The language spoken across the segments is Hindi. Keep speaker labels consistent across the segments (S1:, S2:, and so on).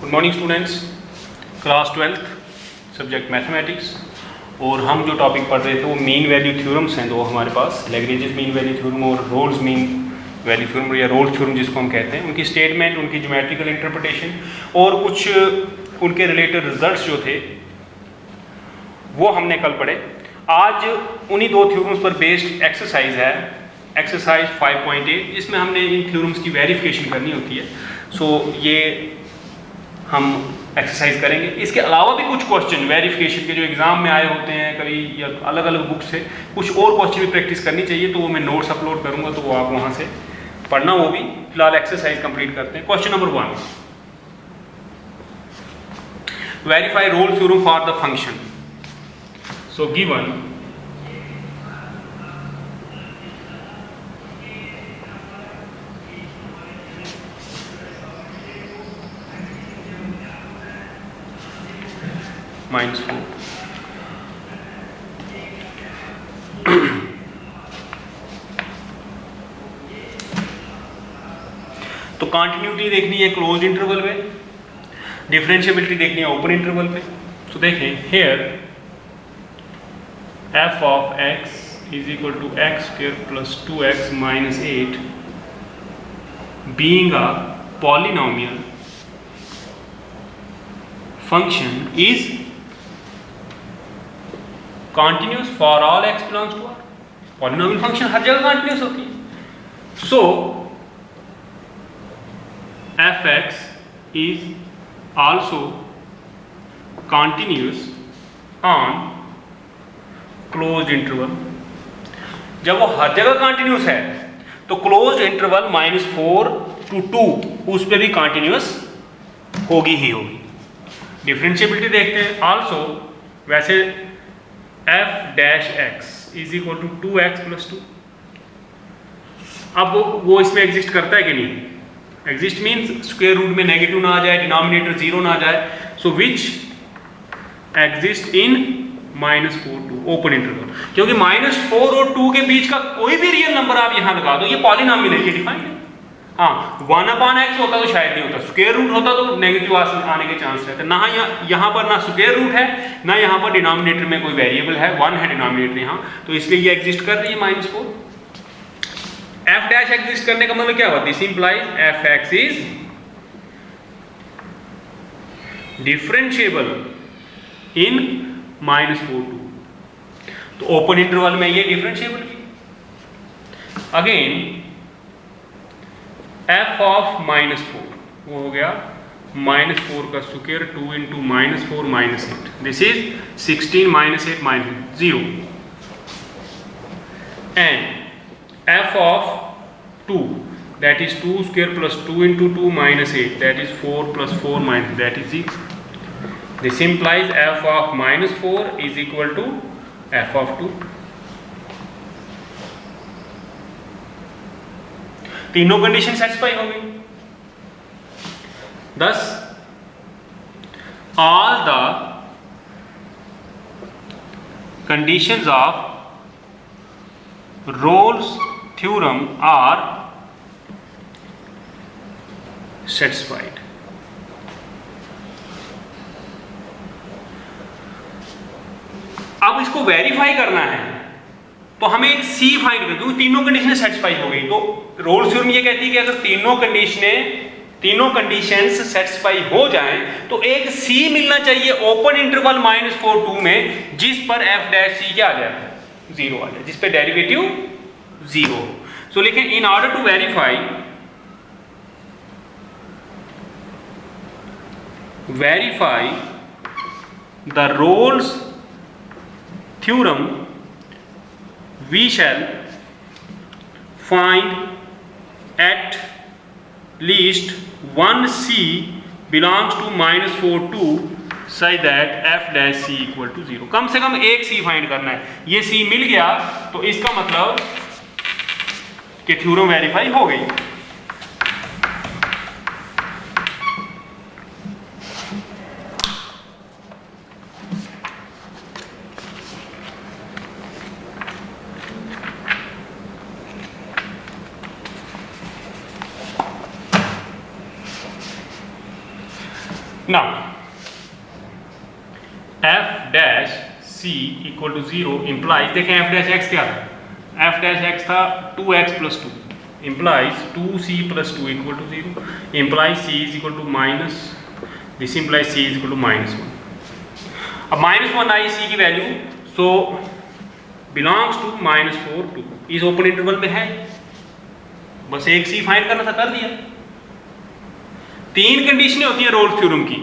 S1: Good morning students, class 12th subject mathematics. और हम जो टॉपिक पढ़ रहे थे वो मीन वैल्यू थ्योरम्स हैं दो हमारे पास, लैग्रेंजेस मीन वैल्यू थ्योरम और रोल्स मीन वैल्यू थ्योरम या रोल्स थ्योरम जिसको हम कहते हैं। उनकी स्टेटमेंट, उनकी ज्योमेट्रिकल इंटरप्रिटेशन और कुछ उनके रिलेटेड रिजल्ट्स जो थे वो हमने कल पढ़े। आज उन्हीं दो थ्योरम्स पर बेस्ड एक्सरसाइज है, एक्सरसाइज 5.8, जिसमें हमने इन थ्योरम्स की वेरिफिकेशन करनी होती है। सो ये हम एक्सरसाइज करेंगे। इसके अलावा भी कुछ क्वेश्चन वेरिफिकेशन के जो एग्जाम में आए होते हैं कभी या अलग अलग बुक से, कुछ और क्वेश्चन भी प्रैक्टिस करनी चाहिए, तो वो मैं नोट्स अपलोड करूंगा, तो वो आप वहां से पढ़ना। वो भी फिलहाल एक्सरसाइज कंप्लीट करते हैं। Question number 1, verify Rolle theorem for the function. So given -4 तो कंटिन्यूटी देखनी है क्लोज इंटरवल में, डिफरेंशिएबिलिटी देखनी है ओपन इंटरवल में। तो देखें here f of x is equal to x square plus 2x minus 8 being a polynomial function is continuous for all x belongs to R। Polynomial function हर जगह कंटिन्यूस होती है। So fx is also continuous on close interval. जब वो हर जगह कंटिन्यूस है तो क्लोज इंटरवल -4 to 2 उस पर भी कंटिन्यूस होगी ही होगी। डिफरेंशिएबिलिटी देखते हैं। आल्सो वैसे f dash x is equal to 2x plus 2। अब वो इसमें एग्जिस्ट करता है कि नहीं? एग्जिस्ट मीन्स स्क्वायर रूट में नेगेटिव ना आ जाए, डिनोमिनेटर 0 ना आ जाए। So which exist in -4 to open interval, क्योंकि -4 और 2 के बीच का कोई भी रियल नंबर आप यहां लगा दो, ये पॉलिनोमियल है, ये डिफाइंड है। हाँ, 1/x होता तो शायद नहीं होता, स्क्वायर रूट होता तो नेगेटिव आने के चांस रहते। ना यहाँ पर ना स्क्वायर रूट है, ना यहाँ पर डिनोमिनेटर में कोई वेरिएबल है, 1 है डिनोमिनेटर यहाँ, तो इसलिए ये एग्जिस्ट कर रही है -4। f डैश एग्जिस्ट करने का मतलब क्या हुआ? This implies fx is differentiable in -4 to, तो ओपन इंटरवल में ये डिफरेंशिएबल की। अगेन f ऑफ -4 वो हो गया -4 का square 2 into -4 -8, this is 16 -8 -0, and f of 2 that is 2 square plus 2 into 2 -8, that is 4 plus 4 minus, that is 0. This implies f of -4 is equal to f of 2. तीनों कंडीशन सेटिस्फाई हो गई। Thus all the conditions of Rolle's theorem are satisfied. अब इसको वेरीफाई करना है तो हमें एक C फाइंड करना, क्योंकि तीनों कंडीशनें सेटिस्फाई हो गई। तो रोल्स थ्योरम ये कहती है कि अगर तीनों कंडीशंस सेटिस्फाई हो जाएं तो एक C मिलना चाहिए ओपन इंटरवल -4 2 में, जिस पर f डैश C क्या आ जाए? 0 आ जाए, जिस पे डेरिवेटिव 0। सो लेकिन in order to verify the Rolle's theorem, we shall find at least one C belongs to -4 2 such that f dash C equal to 0। कम से कम एक C फाइंड करना है। ये C मिल गया तो इसका मतलब कि थ्योरम वेरीफाई हो गई। Now F dash C equal to 0 implies, देखें एफ डैश एक्स क्या था, एफ डैश एक्स था 2x + 2 implies 2c + 2 equal to 0 implies c is equal to minus, this implies c is equal to -1। अब -1 आई c की वैल्यू, सो बिलोंग्स टू -4 2 इस ओपन इंटरवल में है, बस एक c फाइंड करना था, कर दिया। 3 कंडीशनें होती हैं रोल्स थ्योरम की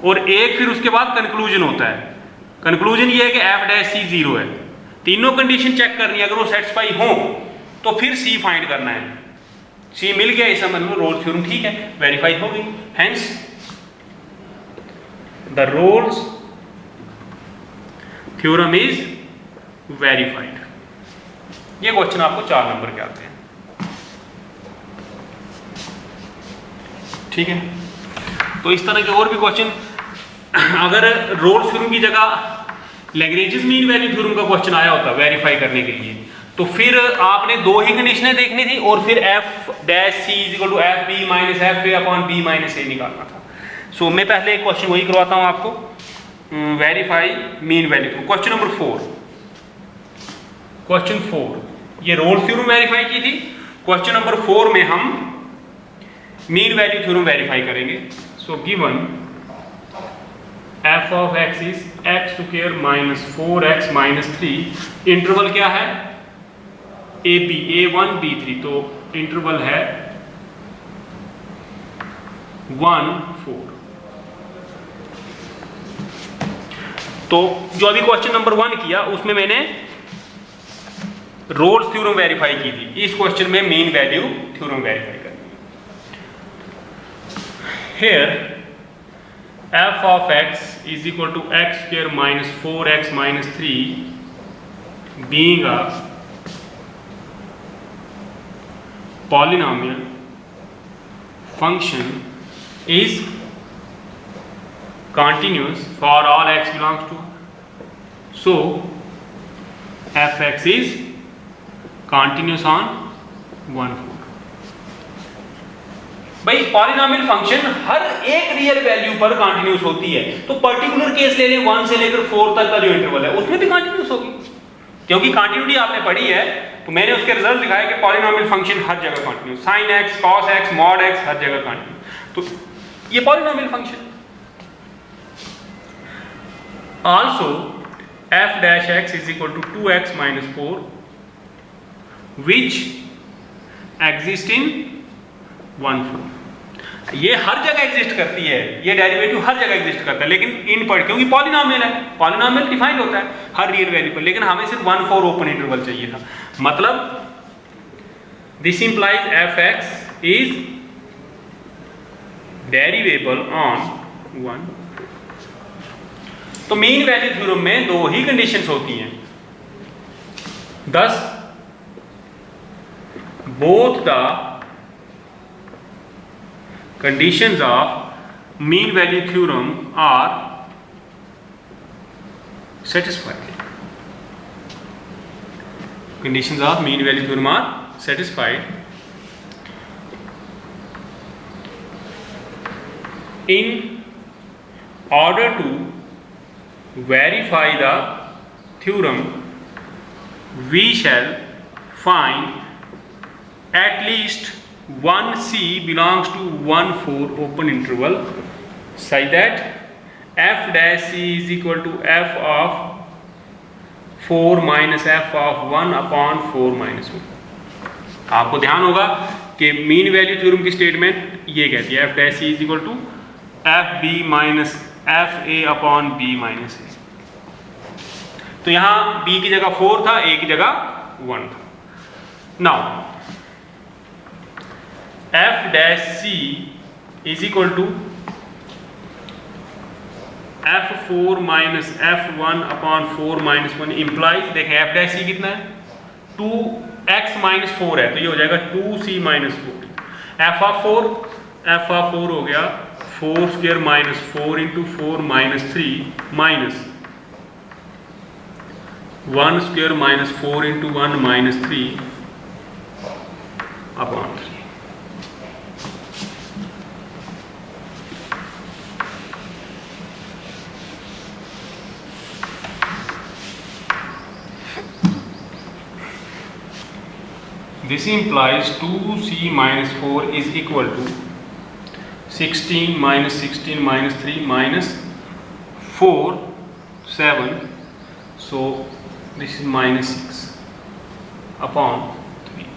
S1: और एक फिर उसके बाद कंक्लूजन होता है। कंक्लूजन ये है कि एफ डैश सी 0 है, तीनों कंडीशन चेक करनी है, अगर वो सेटिस्फाई हो तो फिर सी फाइंड करना है। सी मिल गया, इस समझ लो रोल्स थ्योरम ठीक है, वेरीफाई हो गई। Hence the roles theorem is verified. ये क्वेश्चन आपको 4 नंबर के आते हैं, ठीक है। तो इस तरह के और भी क्वेश्चन, अगर रोल्स थ्योरम की जगह लैग्रेंजेस मीन वैल्यू थ्योरम का क्वेश्चन आया होता वेरीफाई करने के लिए, तो फिर आपने 2 ही कंडीशनें देखनी थी और फिर f dash c is equal to f b minus f a upon b minus a निकालना था। सो मैं पहले एक क्वेश्चन वही करवाता हूँ आपको, verify mean value theorem. Question number 4, question 4 ये रोल्स थ्योरम वेरीफाई की थी। क्वेश्चन नंबर 4 में हम मीन वैल्यू थ्योरम वेरीफाई करेंगे। So given f of x is x square minus 4x minus 3, interval क्या है ए बी, a1 b3, तो इंटरवल है 1 4। तो जो अभी क्वेश्चन नंबर 1 किया उसमें मैंने रोल्स थ्योरम वेरीफाई की थी, इस क्वेश्चन में मीन वैल्यू थ्योरम वेरीफाई करनी है। Here f of x is equal to x square minus 4x minus 3 being a polynomial function is continuous for all x belongs to, so fx is continuous on 1 4। भाई पॉलिनोमियल फंक्शन हर एक रियल वैल्यू पर कंटिन्यूस होती है, तो पर्टिकुलर केस ले लें 1 से लेकर 4 तक का जो इंटरवल है उसमें भी कंटिन्यूस होगी, क्योंकि कंटिन्यूटी आपने पढ़ी है। तो मैंने उसके रिजल्ट दिखाया कि पॉलिनोमियल फंक्शन हर जगह continuous, sin x cos x mod x हर जगह कंटिन्यूस, तो ये polynomial function. Also f dash x is equal to 2x minus 4 which exist in 1 4। ये हर जगह एग्जिस्ट करती है, ये डेरिवेटिव हर जगह एग्जिस्ट करता है, लेकिन इन पर क्योंकि पॉलिनोमियल है, पॉलिनोमियल डिफाइंड होता है हर रियल वैल्यू पर, लेकिन हमें सिर्फ 1 4 ओपन इंटरवल चाहिए था। मतलब this implies f x is derivable on 1। तो मीन वैल्यू थ्योरम में 2 ही कंडीशंस होती हैं, thus both the conditions of mean value theorem are satisfied. Conditions of mean value theorem are satisfied. In order to verify the theorem, we shall find at least 1 c belongs to 1 4 open interval such that f dash c is equal to f of 4 minus f of 1 upon 4 minus 1। आपको ध्यान होगा कि मीन वैल्यू थ्योरम की स्टेटमेंट ये कहती है f dash c is equal to f b minus f a upon b minus a. तो यहां b की जगह 4 था, a की जगह 1 था। Now f dash c is equal to f4 minus f1 upon 4 minus 1 implies, देखें f डैश c कितना है 2x माइनस 4 है, तो ये हो जाएगा 2c माइनस 4। f ऑफ 4 हो गया 4 square minus 4 into 4 minus 3 minus 1 square minus 4 into 1 minus 3 upon 3। This implies 2c minus 4 is equal to 16 minus 16 minus 3 minus 4 7, so this is minus 6 upon 3.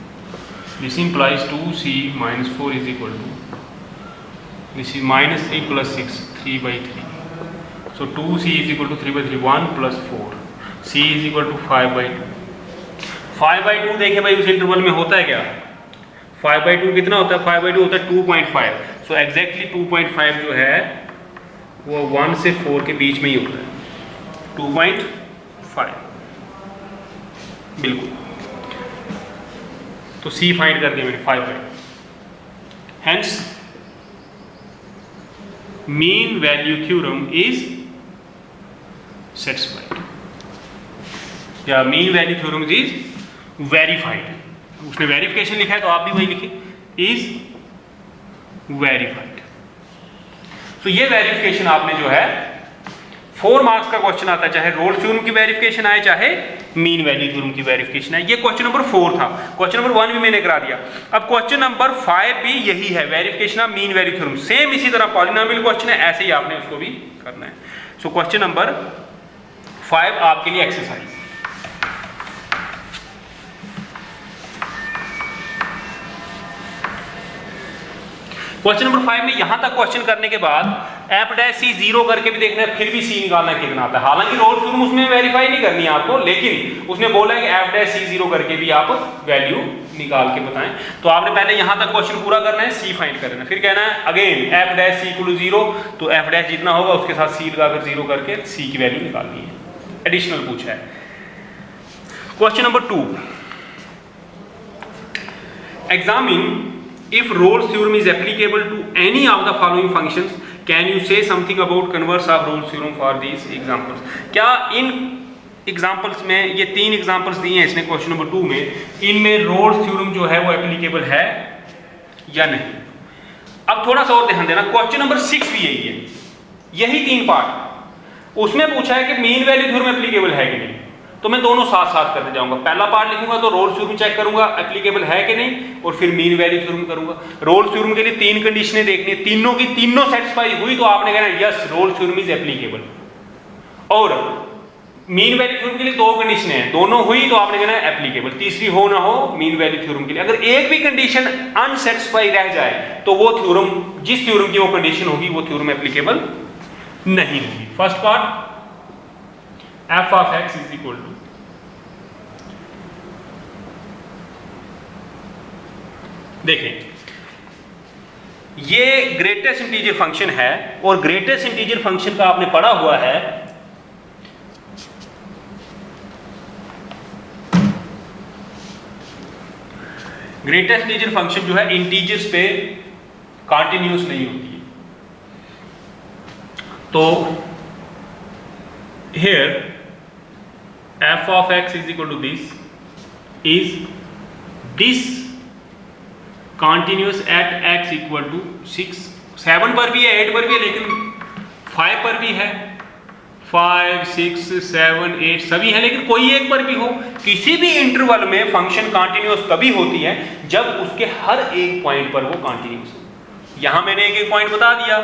S1: This implies 2c minus 4 is equal to, this is minus 3 plus 6, 3 by 3. So 2c is equal to 3 by 3, 1 plus 4. c is equal to 5 by 2. 5 by 2 देखे भाई उस इंटरवल में होता है क्या? 5 by 2 कितना होता है? 5 by 2 होता है 2.5. सो एग्जैक्टली 2.5 जो है वो 1 से 4 के बीच में ही होता है. 2.5 बिल्कुल. तो c फाइंड कर दिया मैंने 5 by 2. Hence mean value theorem is satisfied, या mean value theorem is verified. उसने वेरिफिकेशन लिखा है तो आप भी वही लिखे, इज वेरीफाइड. तो ये वेरिफिकेशन आपने जो है 4 मार्क्स का क्वेश्चन आता है, चाहे रोल्स थ्योरम की वेरिफिकेशन आए चाहे मीन वैल्यू थ्योरम की वेरिफिकेशन आए. ये क्वेश्चन नंबर 4 था. क्वेश्चन नंबर 1 भी मैंने करा दिया. अब क्वेश्चन नंबर 5 भी यही है, verification of mean value theorem. Same इसी तरह पॉलिनोमियल क्वेश्चन है, ऐसे ही आपने उसको भी करना है. सो क्वेश्चन नंबर 5 आपके लिए एक्सरसाइज. क्वेश्चन नंबर 5 में यहां तक क्वेश्चन करने के बाद एफ डैश सी 0 करके भी देखना है, फिर भी सी निकालना कितना आता है. हालांकि रोल्स थ्योरम उसमें वेरीफाई नहीं करनी है आपको, लेकिन उसने बोला है कि एफ डैश सी 0 करके भी आप वैल्यू निकाल के बताएं. तो आपने पहले यहां तक क्वेश्चन पूरा करना है, सी फाइंड करना है, फिर कहना है again F dash C equal to 0, तो एफ डैश जितना होगा उसके साथ सी लगाकर 0 करके सी की वैल्यू निकालनी है. एडिशनल पूछा है. Question number 2, examine if Rolle's theorem is applicable to any of the following functions, can you say something about converse of Rolle's theorem for these examples? क्या इन एग्जाम्पल्स में, ये 3 एग्जाम्पल्स दिए हैं इसने क्वेश्चन नंबर 2 में, इनमें रोल्स थ्योरम जो है वो एप्लीकेबल है या नहीं? अब थोड़ा सा और ध्यान देना, क्वेश्चन नंबर 6 भी यही है, यही 3 पार्ट. उसमें पूछा है कि मीन वैल्यू थ्योरम एप्लीकेबल है कि नहीं. तो मैं दोनों साथ साथ करते जाऊंगा. पहला पार्ट लिखूंगा तो रोल्स थ्योरम चेक करूंगा एप्लीकेबल है कि नहीं, और फिर मीन वैल्यू थ्योरम करूंगा. रोल्स थ्योरम के लिए 3 कंडीशनें देखनी है, तीनों की तीनों सेटिस्फाई हुई तो आपने कहना yes roles theorem is applicable. और मीन वैल्यू थ्योरम के लिए 2 कंडीशनें हैं, दोनों हुई तो आपने कहना एप्लीकेबल. तीसरी हो ना हो मीन वैल्यू थ्योरम के लिए, अगर एक भी कंडीशन अनसेटिस्फाई रह जाए तो वो थ्योरम, जिस थ्योरम की वो कंडीशन होगी वो थ्योरम एप्लीकेबल नहीं होगी. First part F of X is equal to, देखें ये ग्रेटेस्ट इंटीजर फंक्शन है, और ग्रेटेस्ट इंटीजर फंक्शन का आपने पढ़ा हुआ है ग्रेटेस्ट इंटीजर फंक्शन जो है इंटीजर्स पे कॉन्टिन्यूस नहीं होती है. तो here f of x is equal to this is continuous at x equal to 6. 7 पर भी है, 8 पर भी है, लेकिन 5 पर भी है, 5 6 7 8 सभी है, लेकिन कोई एक पर भी हो. किसी भी इंटरवल में फंक्शन कॉन्टिन्यूस तभी होती है जब उसके हर एक पॉइंट पर वो कॉन्टिन्यूस हो. यहां मैंने एक पॉइंट बता दिया,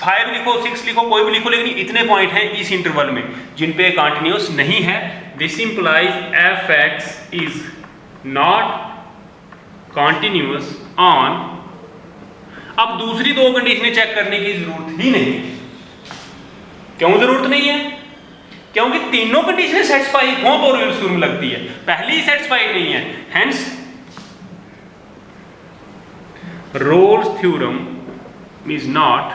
S1: 5 लिखो 6 लिखो कोई भी लिखो, लेकिन इतने पॉइंट हैं इस इंटरवल में जिन पे कॉन्टिन्यूस नहीं है. This implies f x is not continuous on. अब दूसरी 2 कंडीशनें चेक करने की जरूरत ही नहीं. क्यों जरूरत नहीं है? क्योंकि तीनों कंडीशनें सेटिस्फाई हो तो रोल्स थ्योरम लगती है, पहली सेटिस्फाइड नहीं है. Hence Rolle's theorem is not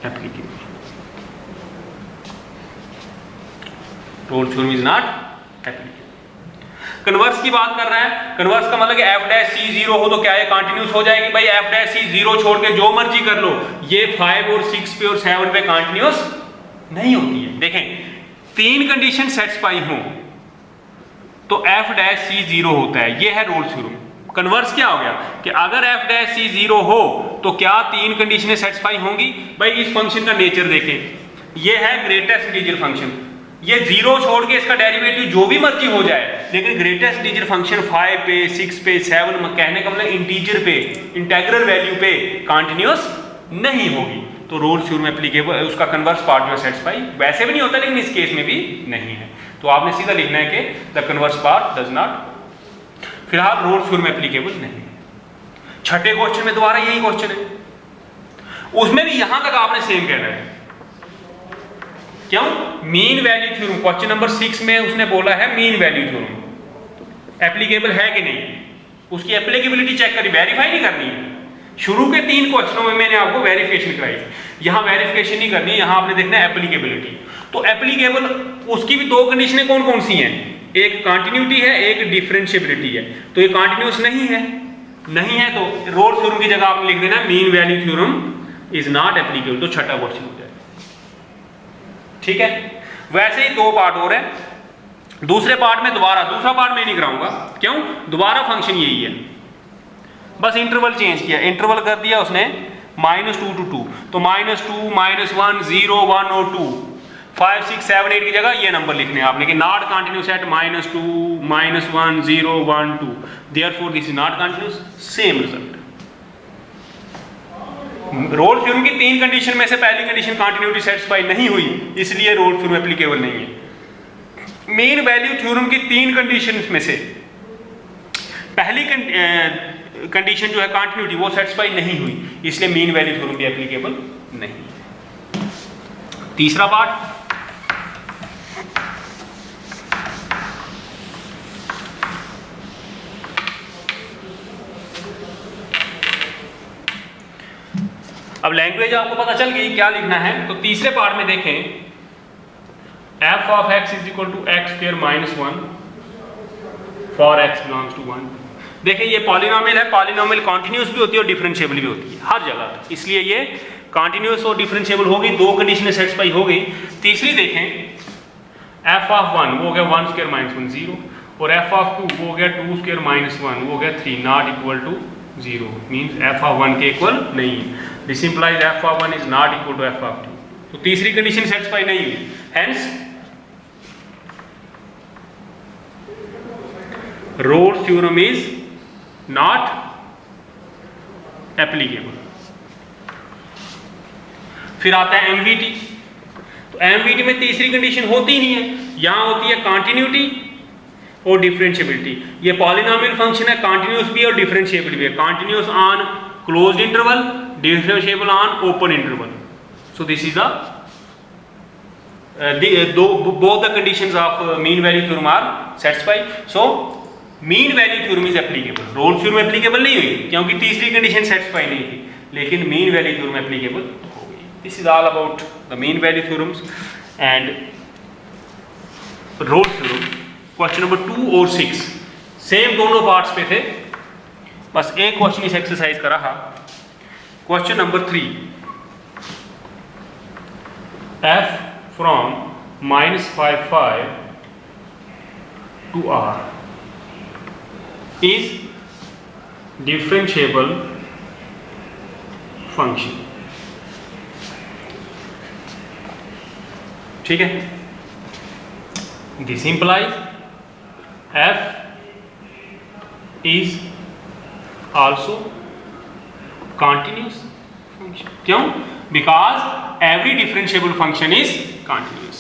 S1: applicable. Rolle's theorem is not applicable. Converse की बात कर रहा है. कन्वर्स का मतलब एफ डैश सी 0 हो तो क्या ये कॉन्टिन्यूस हो जाएगी? भाई एफ डैश सी 0 छोड़ के जो मर्जी कर लो, ये 5 और 6 पे और 7 पे कॉन्टिन्यूस नहीं होती है. देखें 3 कंडीशन सेटिस्फाई हो तो एफ डैश सी 0 होता है, ये है रोल्स थ्योरम. कन्वर्स क्या हो गया कि अगर एफ डैश सी 0 हो तो क्या 3 कंडीशनें सेटिस्फाई होंगी? भाई इस फंक्शन का नेचर देखें, ये है ग्रेटेस्ट इंटीजर फंक्शन, ये 0 छोड़ के इसका डेरिवेटिव जो भी मर्जी हो जाए, लेकिन ग्रेटेस्ट इंटीजर फंक्शन 5 पे 6 पे 7, कहने का मतलब इंटीजर पे, इंटीग्रल वैल्यू पे कंटिन्यूअस नहीं होगी। तो रोल्स थ्योरम एप्लीकेबल, उसका कन्वर्स पार्ट जो है सेटिस्फाई वैसे भी नहीं होता, लेकिन इस केस में भी नहीं है। तो आपने सीधा लिखना है कि the converse part does not. फिलहाल रोल्स थ्योरम एप्लीकेबल नहीं है। छठे क्वेश्चन में दोबारा यही क्वेश्चन है, उसमें भी यहां तक आपने सेम कहना है। क्यों? Mean value theorem, question number 6 में उसने बोला है मीन वैल्यू थ्योरम एप्लीकेबल है कि नहीं, उसकी एप्लीकेबिलिटी चेक करी, वेरीफाई नहीं करनी है। शुरू के 3 क्वेश्चनों में मैंने आपको वेरिफिकेशन कराई थी, यहां वेरिफिकेशन नहीं करनी, यहां आपने देखना है एप्लीकेबिलिटी। तो एप्लीकेबल उसकी भी 2 कंडीशनें कौन कौन सी हैं, एक कंटिन्यूटी है, एक डिफरेंशिएबिलिटी है। तो ये कंटिन्यूअस नहीं है, नहीं है तो रोल्स थ्योरम की जगह आपने लिख देना mean value theorem is not applicable. तो छठा क्वेश्चन हो जाएगा, ठीक है। वैसे ही 2 पार्ट और है, दूसरे पार्ट में दोबारा, दूसरा पार्ट मैं नहीं कराऊंगा, क्यों? दोबारा फंक्शन यही है, बस इंटरवल चेंज किया, इंटरवल कर दिया उसने -2 to 2, तो -2 -1 0 1 और 2 5 6 7 8 की जगह ये नंबर लिखने हैं आपने कि not continuous at -2 -1 0 1 2, therefore this is not continuous. Same result. Rolle's theorem की 3 कंडीशन में से पहली कंडीशन कंटिन्यूटी सेटिस्फाई नहीं हुई, इसलिए रोल्स थ्योरम एप्लीकेबल नहीं है। मीन वैल्यू थ्योरम की 3 कंडीशन में से पहली कंडीशन जो है कंटिन्यूटी, वो सेटिस्फाई नहीं हुई, इसलिए मीन वैल्यू थ्योरम भी एप्लीकेबल नहीं। तीसरा पार्ट, अब लैंग्वेज आपको पता चल गई क्या लिखना है। तो तीसरे पार्ट में देखें, f of x is equal to x square minus 1 for x belongs to 1। देखिए ये पॉलिनोमियल है, पॉलिनोमियल कॉन्टिन्यूस भी होती है और डिफरेंशिएबल भी होती है हर जगह, इसलिए ये कॉन्टिन्यूस और डिफरेंशिएबल होगी, 2 कंडीशनें सेटिस्फाई हो गई। तीसरी देखें, f of 1 वो हो गया 1 square minus 1 0, और f of 2 वो हो गया 2 square minus 1 वो हो गया 3, not equal to 0, means f of 1 के इक्वल नहीं है। This implies f of 1 is not equal to f of 2। तो तीसरी कंडीशन सेटिस्फाई नहीं हुई, hence Rolle's theorem is not applicable. फिर आता है एमवीटी। तो एमवीटी में तीसरी कंडीशन होती नहीं है, यहां होती है कंटिन्यूटी और डिफरेंशिएबिलिटी। ये पॉलिनोमियल फंक्शन है, कंटिन्यूअस भी और डिफरेंशिएबल भी है, continuous on closed interval, differentiable on open interval. So this is both the conditions of mean value theorem are satisfied, so mean value theorem is applicable। Rolle's theorem applicable नहीं हुई क्योंकि तीसरी कंडीशन सेटिस्फाई नहीं थी, लेकिन मीन वैल्यू थ्योरम एप्लीकेबल हो गई। This is all about the mean value theorems and Rolle's theorem. Question number 2 और 6 सेम दोनों पार्ट्स पे थे, बस एक क्वेश्चन इस एक्सरसाइज का रहा। Question number 3, f from -5 5 to r is differentiable function। ठीक है, this implies f is also continuous function। क्यों? Because every differentiable function is continuous।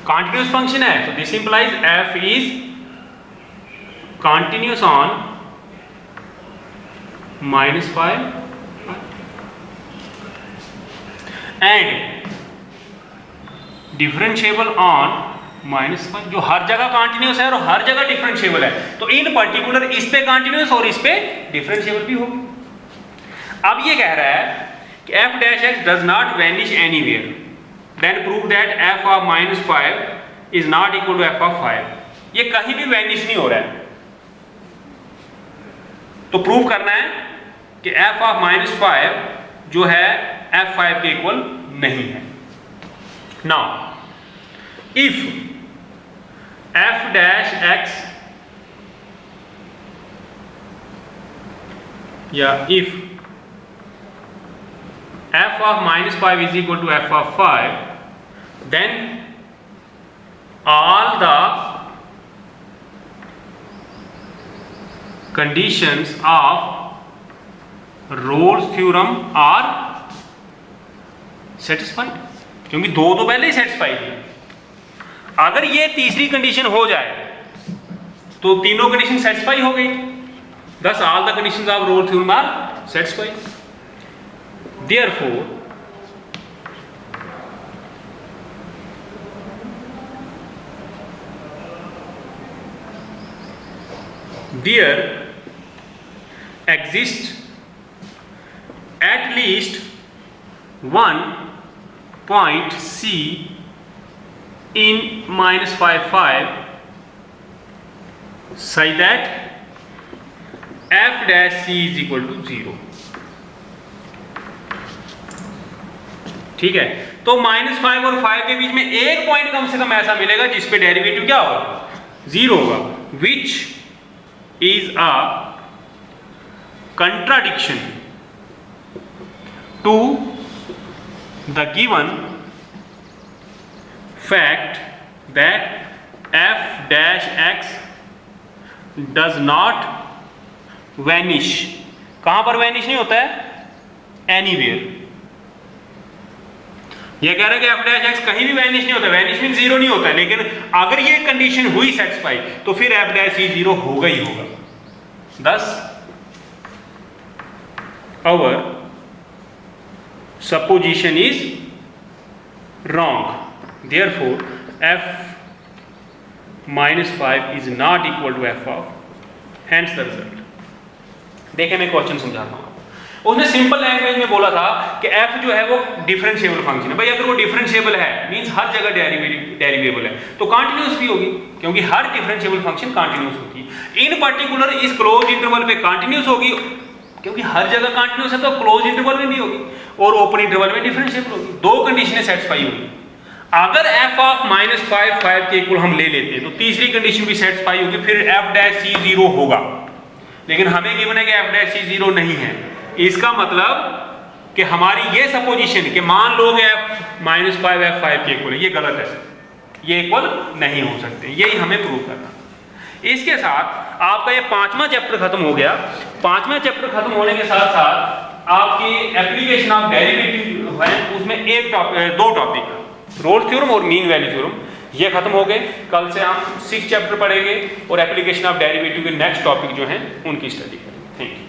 S1: continuous function है, so this implies f is continuous on -5 and differentiable on -5, जो हर जगह कंटिन्यूस है और हर जगह डिफरेंशिएबल है। तो इन पर्टिकुलर इस पे कंटिन्यूस और इस पे डिफरेंशिएबल भी होगी। अब ये कह रहा है कि f dash x does not vanish anywhere, then prove that f of -5 is not equal to f of 5। ये कहीं भी वैनिश नहीं हो रहा है, तो प्रूव करना है कि f of -5 जो है f5 के इक्वल नहीं है। Now if f dash x या if f of -5 is equal to f of 5, then all the conditions of Rolle's theorem are satisfied, क्योंकि दो तो पहले ही सेटिस्फाई थी। अगर ये तीसरी कंडीशन हो जाए तो तीनों कंडीशन सेटिस्फाई हो गई, thus all the conditions of Rolle's theorem are satisfied. Therefore there exists at least one point C in minus 5 such that f dash C is equal to 0. ठीक है, तो -5 और 5 के बीच में एक पॉइंट कम से कम ऐसा मिलेगा जिस पे डेरिवेटिव क्या होगा, 0 होगा, which is a contradiction to the given fact that f dash x does not vanish. कहां पर वैनिश नहीं होता है, एनीवेयर। यह कह रहा है कि f dash x कहीं भी वैनिश नहीं होता, वैनिश मीन 0 नहीं होता है, लेकिन अगर ये कंडीशन हुई सेटिस्फाई तो फिर f dash c 0 होगा ही होगा। Thus our supposition is wrong. Therefore f minus 5 is not equal to f of, hence the result. देखिए मैं क्वेश्चन समझाता हूँ। उसने सिंपल लैंग्वेज में बोला था कि f जो है वो डिफरेंशिएबल फंक्शन है। भाई अगर वो डिफरेंशिएबल है मींस हर जगह डेरिवेबल है तो कंटिन्यूअस भी होगी, क्योंकि हर डिफरेंशिएबल फंक्शन कंटिन्यूअस होती है। इन पर्टिकुलर इस क्लोज इंटरवल पे कंटिन्यूअस होगी, क्योंकि हर जगह कंटिन्यूअस है तो क्लोज इंटरवल में भी होगी और ओपन इंटरवल में डिफरेंशिएबल होगी। दो कंडीशनें सेटिस्फाई होगी। अगर f ऑफ -5 5 के इक्वल हम ले लेते हैं तो तीसरी कंडीशन भी सेटिस्फाई होगी, फिर f डैश c 0 होगा। लेकिन हमें गिवन है कि f डैश c 0 नहीं है। इसका मतलब कि हमारी ये सपोजिशन कि मान लो कि f -5 f 5 के इक्वल है, ये गलत है, ये इक्वल नहीं हो सकते। यही हमें प्रूव करना। इसके साथ आपका ये 5वां चैप्टर खत्म हो गया। 5वां चैप्टर खत्म होने के साथ साथ आपकी एप्लीकेशन ऑफ डेरिवेटिव है, उसमें दो टॉपिक, रोल्स थ्योरम और मीन वैल्यू थ्योरम, ये खत्म हो गए। कल से हम 6 चैप्टर पढ़ेंगे और एप्लीकेशन ऑफ डेरिवेटिव के नेक्स्ट टॉपिक जो हैं उनकी स्टडी करेंगे। Thank you.